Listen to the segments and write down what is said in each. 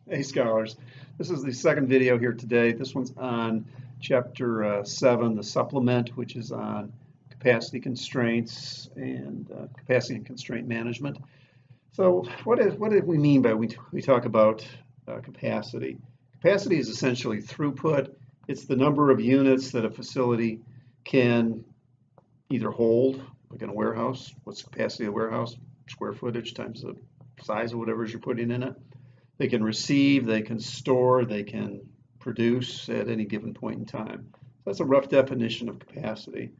Hey scholars, this is the second video here today. This one's on chapter 7, the supplement, which is on capacity constraints and capacity and constraint management. So what do we mean by we talk about capacity? Capacity is essentially throughput. It's the number of units that a facility can either hold, like in a warehouse. What's the capacity of the warehouse? Square footage times the size of whatever you're putting in it. They can receive, they can store, they can produce at any given point in time. That's a rough definition of capacity.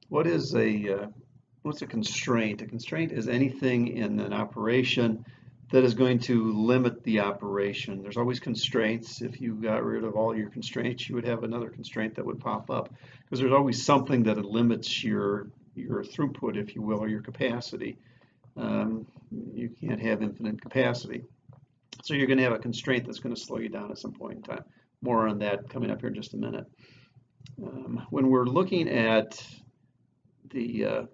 What's a constraint? A constraint is anything in an operation that is going to limit the operation. There's always constraints. If you got rid of all your constraints, you would have another constraint that would pop up, because there's always something that limits your throughput, if you will, or your capacity. You can't have infinite capacity. So you're going to have a constraint that's going to slow you down at some point in time. More on that coming up here in just a minute. When we're looking at the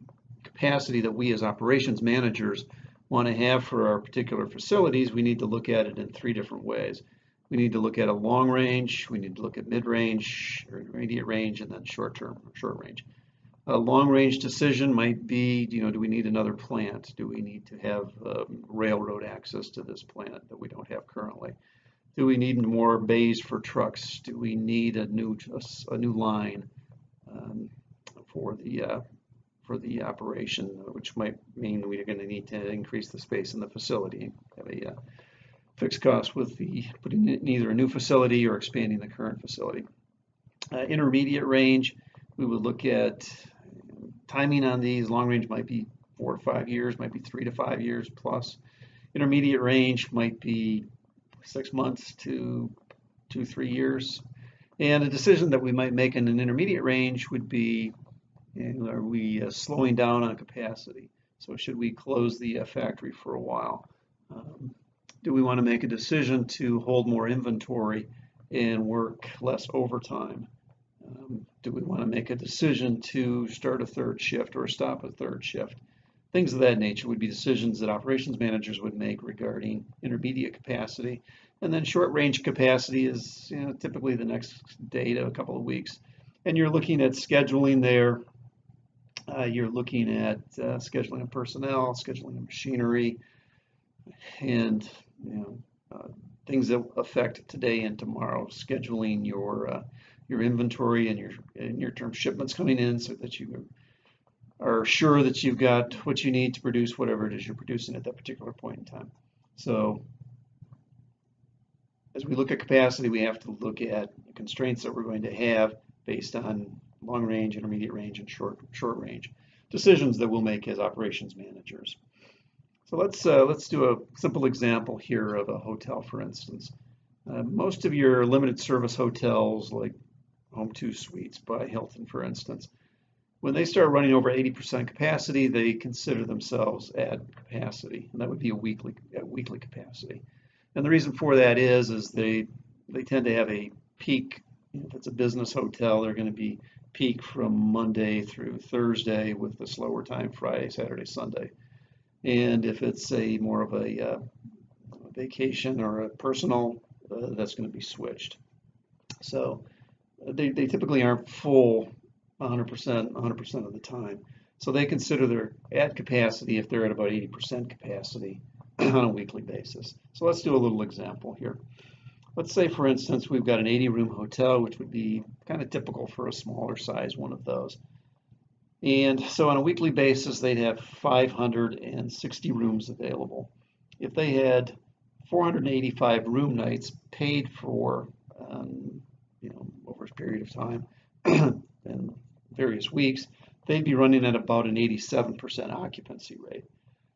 capacity that we as operations managers want to have for our particular facilities, we need to look at it in three different ways. We need to look at a long range, we need to look at mid-range or intermediate range, and then short-term or short range. A long-range decision might be, do we need another plant? Do we need to have railroad access to this plant that we don't have currently? Do we need more bays for trucks? Do we need a new line for the operation, which might mean we're going to need to increase the space in the facility, have a fixed cost with putting in either a new facility or expanding the current facility. Intermediate range, we would look at timing on these. Long range might be 4 to 5 years, might be 3 to 5 years plus. Intermediate range might be 6 months to 2 3 years. And a decision that we might make in an intermediate range would be, are we slowing down on capacity? So should we close the factory for a while? Do we want to make a decision to hold more inventory and work less overtime? Do we want to make a decision to start a third shift or stop a third shift? Things of that nature would be decisions that operations managers would make regarding intermediate capacity. And then short range capacity is typically the next day to a couple of weeks. And you're looking at scheduling there. You're looking at scheduling of personnel, scheduling of machinery, and things that affect today and tomorrow, scheduling your inventory and your near-term shipments coming in so that you are sure that you've got what you need to produce whatever it is you're producing at that particular point in time. So as we look at capacity, we have to look at the constraints that we're going to have based on long range, intermediate range, and short range decisions that we'll make as operations managers. So let's do a simple example here of a hotel, for instance. Most of your limited service hotels, like Home2 Suites by Hilton, for instance, when they start running over 80% capacity, they consider themselves at capacity, and that would be a weekly capacity. And the reason for that is they tend to have a peak. If it's a business hotel, they're going to be peak from Monday through Thursday with the slower time Friday, Saturday, Sunday. And if it's more of a vacation or a personal, that's going to be switched. So they typically aren't full 100% of the time. So they consider they're at capacity if they're at about 80% capacity on a weekly basis. So let's do a little example here. Let's say, for instance, we've got an 80-room hotel, which would be kind of typical for a smaller size one of those. And so on a weekly basis, they'd have 560 rooms available. If they had 485 room nights paid for, over a period of time and various weeks, they'd be running at about an 87% occupancy rate.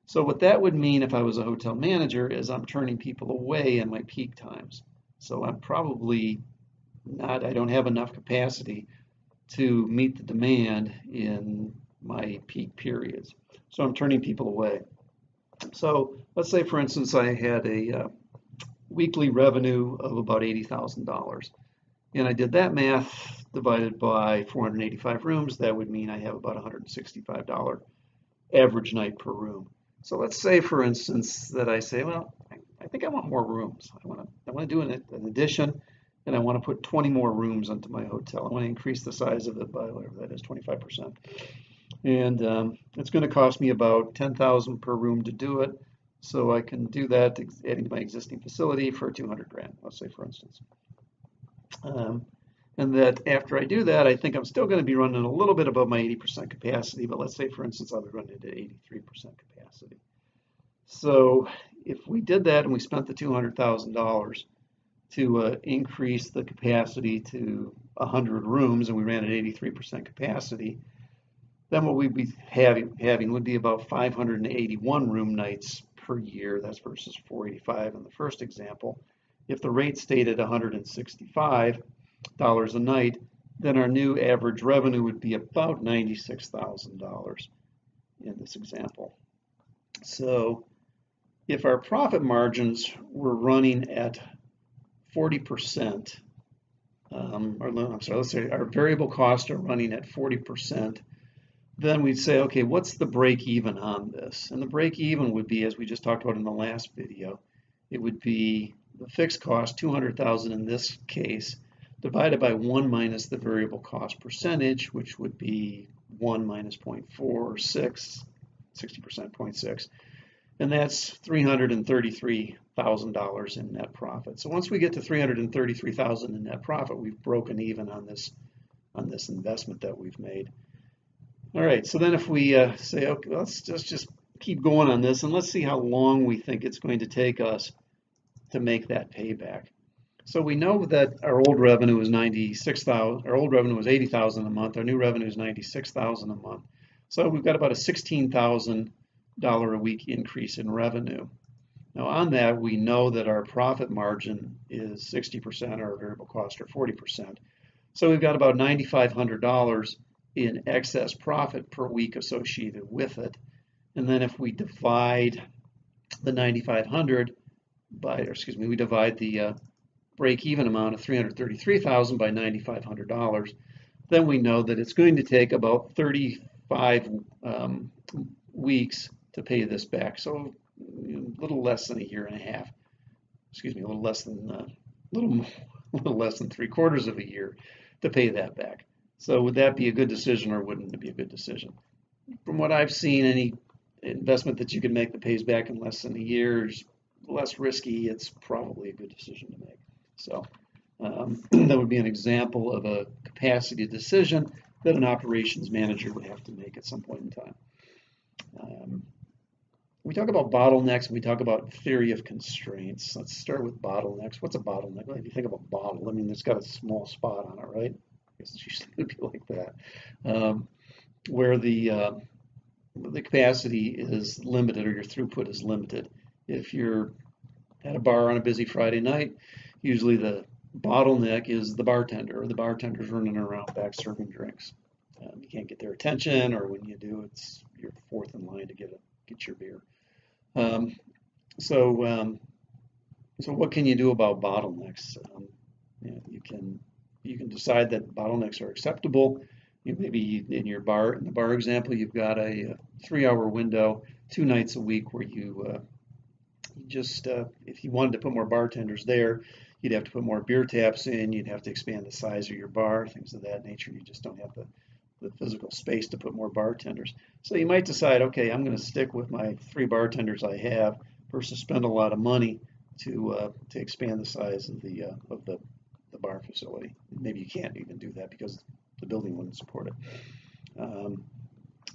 So what that would mean if I was a hotel manager is I'm turning people away in my peak times. So I'm probably I don't have enough capacity to meet the demand in my peak periods. So I'm turning people away. So let's say, for instance, I had a weekly revenue of about $80,000. And I did that math divided by 485 rooms. That would mean I have about $165 average night per room. So let's say, for instance, that I say, well, I think I want more rooms. I want to do an addition, and I want to put 20 more rooms into my hotel. I want to increase the size of it by whatever that is, 25%. And it's going to cost me about $10,000 per room to do it. So I can do that, adding to my existing facility for 200 grand, let's say, for instance. And that after I do that, I think I'm still going to be running a little bit above my 80% capacity, but let's say, for instance, I'll be running at 83% capacity. So if we did that and we spent the $200,000 to increase the capacity to 100 rooms and we ran at 83% capacity, then what we'd be having would be about 581 room nights per year. That's versus 485 in the first example. If the rate stayed at $165 a night, then our new average revenue would be about $96,000 in this example. So if our profit margins were running at 40%, let's say our variable costs are running at 40%, then we'd say, okay, what's the break even on this? And the break even would be, as we just talked about in the last video, it would be the fixed cost, 200,000 in this case, divided by 1 minus the variable cost percentage, which would be 1 minus 0.4 or 6, 60%, 0.6. And that's $333,000 in net profit. So once we get to $333,000 in net profit, we've broken even on this investment that we've made. All right, so then if we say, okay, let's just keep going on this, and let's see how long we think it's going to take us to make that payback. So we know that our old revenue is $96,000. Our old revenue was $80,000 a month. Our new revenue is $96,000 a month. So we've got about a $16,000 a week increase in revenue. Now on that, we know that our profit margin is 60%, our variable costs are 40%. So we've got about $9,500 in excess profit per week associated with it. And then if we divide the 9,500 by, or excuse me, we divide the break-even amount of $333,000 by $9,500, then we know that it's going to take about 35 weeks to pay this back. So a little less than a year and a half. Excuse me, a little less than 3/4 of a year to pay that back. So would that be a good decision, or wouldn't it be a good decision? From what I've seen, any investment that you can make that pays back in less than a year is less risky. It's probably a good decision to make. So that would be an example of a capacity decision that an operations manager would have to make at some point in time. We talk about bottlenecks, and we talk about theory of constraints. Let's start with bottlenecks. What's a bottleneck? Well, if you think of a bottle, I mean, it's got a small spot on it, right? I guess it usually would be like that, where the capacity is limited, or your throughput is limited. If you're at a bar on a busy Friday night, usually the bottleneck is the bartender, or the bartender's running around back serving drinks. You can't get their attention, or when you do, you're fourth in line to get your beer. So what can you do about bottlenecks? You can decide that bottlenecks are acceptable. Maybe in the bar example, you've got a 3-hour window, 2 nights a week, where you just, if you wanted to put more bartenders there, you'd have to put more beer taps in, you'd have to expand the size of your bar, things of that nature. You just don't have the physical space to put more bartenders. So you might decide, okay, I'm going to stick with my 3 bartenders I have versus spend a lot of money to expand the size of the bar facility. Maybe you can't even do that because the building wouldn't support it.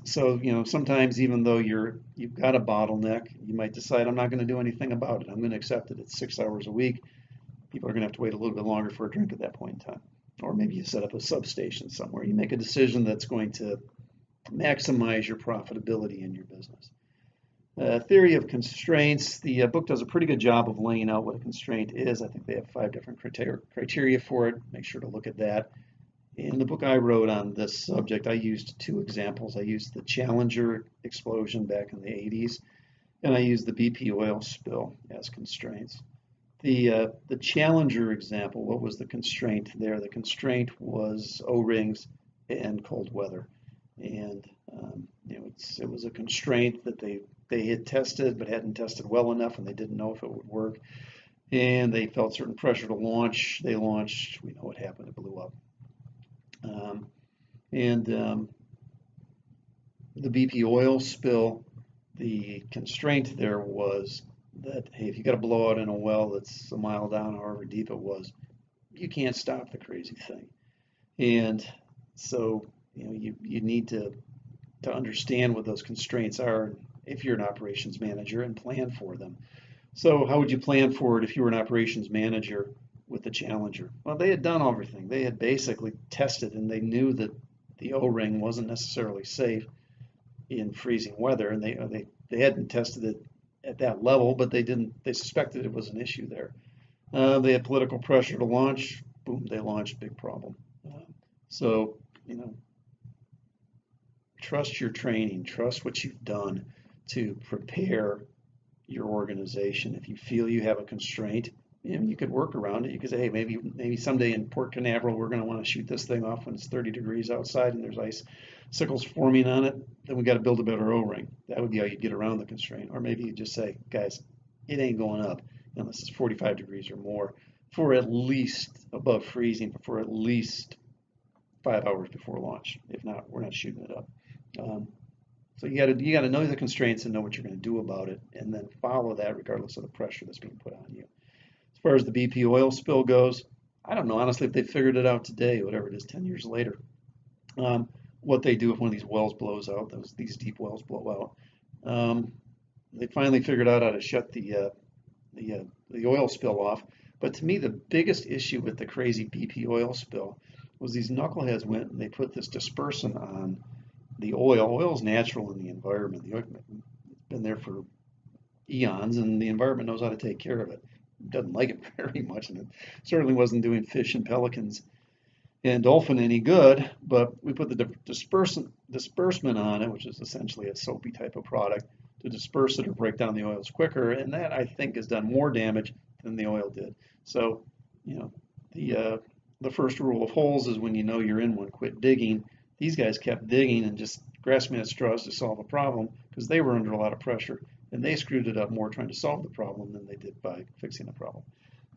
So sometimes, even though you've got a bottleneck, you might decide, I'm not going to do anything about it. I'm going to accept it. It's 6 hours a week. People are going to have to wait a little bit longer for a drink at that point in time. Or maybe you set up a substation somewhere. You make a decision that's going to maximize your profitability in your business. Theory of constraints. The book does a pretty good job of laying out what a constraint is. I think they have 5 different criteria for it. Make sure to look at that. In the book I wrote on this subject, I used 2 examples. I used the Challenger explosion back in the 80s, and I used the BP oil spill as constraints. The Challenger example, what was the constraint there? The constraint was O-rings and cold weather. And it was a constraint that they they had tested but hadn't tested well enough, and they didn't know if it would work. And they felt certain pressure to launch. They launched. We know what happened. It blew up. The BP oil spill, the constraint there was that, hey, if you got a blowout in a well that's a mile down, however deep it was, you can't stop the crazy thing. And so, you need to understand what those constraints are if you're an operations manager and plan for them. So how would you plan for it if you were an operations manager with the Challenger? Well, they had done everything. They had basically tested, and they knew that the O-ring wasn't necessarily safe in freezing weather, and they hadn't tested it at that level, but they suspected it was an issue there. They had political pressure to launch. Boom, they launched. Big problem. So, trust your training, trust what you've done to prepare your organization. If you feel you have a constraint, you could work around it. You could say, hey, maybe someday in Port Canaveral we're going to want to shoot this thing off when it's 30 degrees outside and there's icicles forming on it. Then we got to build a better O-ring. That would be how you get around the constraint. Or maybe you just say, guys, it ain't going up unless it's 45 degrees or more for at least above freezing for at least 5 hours before launch. If not, we're not shooting it up. So you got to know the constraints and know what you're going to do about it, and then follow that regardless of the pressure that's being put on you. As far as the BP oil spill goes, I don't know honestly if they figured it out today, whatever it is, 10 years later. What they do if one of these wells blows out, these deep wells blow out. They finally figured out how to shut the oil spill off. But to me, the biggest issue with the crazy BP oil spill was these knuckleheads went and they put this dispersant on the oil. Oil is natural in the environment. It's been there for eons, and the environment knows how to take care of it. It doesn't like it very much, and it certainly wasn't doing fish and pelicans and dolphin any good. But we put the disbursement on it, which is essentially a soapy type of product, to disperse it or break down the oils quicker, and that I think has done more damage than the oil did. So, the first rule of holes is when you know you're in one, quit digging. These guys kept digging and just grasping at straws to solve a problem because they were under a lot of pressure, and they screwed it up more trying to solve the problem than they did by fixing the problem.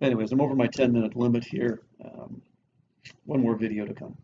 Anyways, I'm over my 10-minute limit here. One more video to come.